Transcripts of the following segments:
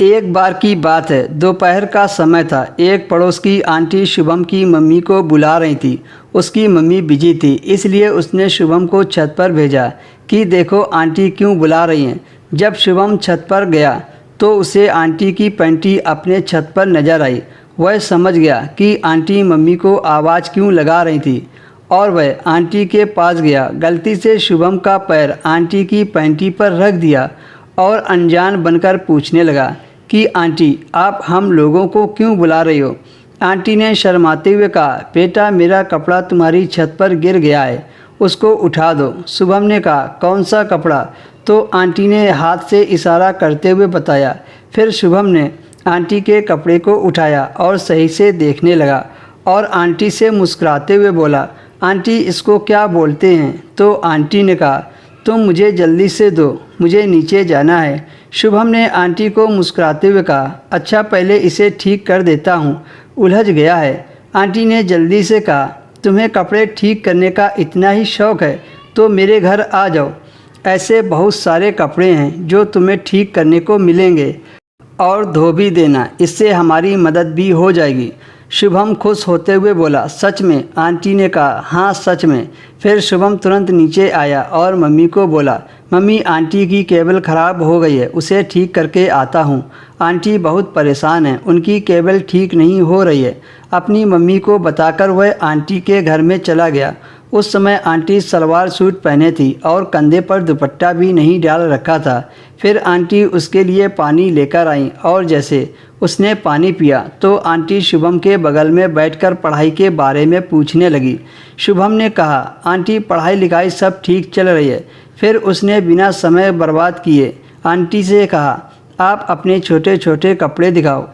एक बार की बात है, दोपहर का समय था। एक पड़ोस की आंटी शुभम की मम्मी को बुला रही थी। उसकी मम्मी बिजी थी, इसलिए उसने शुभम को छत पर भेजा कि देखो आंटी क्यों बुला रही हैं। जब शुभम छत पर गया तो उसे आंटी की पैंटी अपने छत पर नजर आई। वह समझ गया कि आंटी मम्मी को आवाज़ क्यों लगा रही थी और वह आंटी के पास गया। गलती से शुभम का पैर आंटी की पैंटी पर रख दिया और अनजान बनकर पूछने लगा कि आंटी आप हम लोगों को क्यों बुला रही हो। आंटी ने शर्माते हुए कहा, बेटा मेरा कपड़ा तुम्हारी छत पर गिर गया है, उसको उठा दो। शुभम ने कहा, कौन सा कपड़ा? तो आंटी ने हाथ से इशारा करते हुए बताया। फिर शुभम ने आंटी के कपड़े को उठाया और सही से देखने लगा और आंटी से मुस्कुराते हुए बोला, आंटी इसको क्या बोलते हैं? तो आंटी ने कहा, तुम मुझे जल्दी से दो, मुझे नीचे जाना है। शुभम ने आंटी को मुस्कुराते हुए कहा, अच्छा पहले इसे ठीक कर देता हूँ, उलझ गया है। आंटी ने जल्दी से कहा, तुम्हें कपड़े ठीक करने का इतना ही शौक़ है तो मेरे घर आ जाओ, ऐसे बहुत सारे कपड़े हैं जो तुम्हें ठीक करने को मिलेंगे और धो भी देना, इससे हमारी मदद भी हो जाएगी। शुभम खुश होते हुए बोला, सच में? आंटी ने कहा, हाँ सच में। फिर शुभम तुरंत नीचे आया और मम्मी को बोला, मम्मी आंटी की केबल ख़राब हो गई है, उसे ठीक करके आता हूँ। आंटी बहुत परेशान हैं, उनकी केबल ठीक नहीं हो रही है। अपनी मम्मी को बताकर वह आंटी के घर में चला गया। उस समय आंटी सलवार सूट पहने थी और कंधे पर दुपट्टा भी नहीं डाल रखा था। फिर आंटी उसके लिए पानी लेकर आई और जैसे उसने पानी पिया तो आंटी शुभम के बगल में बैठकर पढ़ाई के बारे में पूछने लगी। शुभम ने कहा, आंटी पढ़ाई लिखाई सब ठीक चल रही है। फिर उसने बिना समय बर्बाद किए आंटी से कहा, आप अपने छोटे छोटे कपड़े दिखाओ।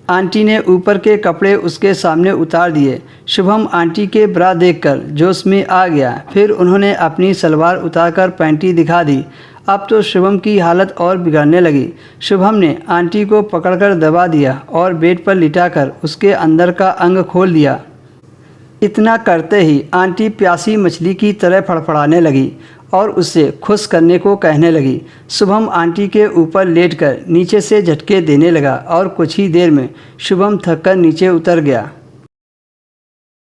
आंटी ने ऊपर के कपड़े उसके सामने उतार दिए। शुभम आंटी के ब्रा देखकर जोश में आ गया। फिर उन्होंने अपनी सलवार उतारकर पैंटी दिखा दी। अब तो शुभम की हालत और बिगड़ने लगी। शुभम ने आंटी को पकड़कर दबा दिया और बेड पर लिटाकर उसके अंदर का अंग खोल दिया। इतना करते ही आंटी प्यासी मछली की तरह फड़फड़ाने लगी और उससे खुश करने को कहने लगी। शुभम आंटी के ऊपर लेटकर नीचे से झटके देने लगा और कुछ ही देर में शुभम थककर नीचे उतर गया।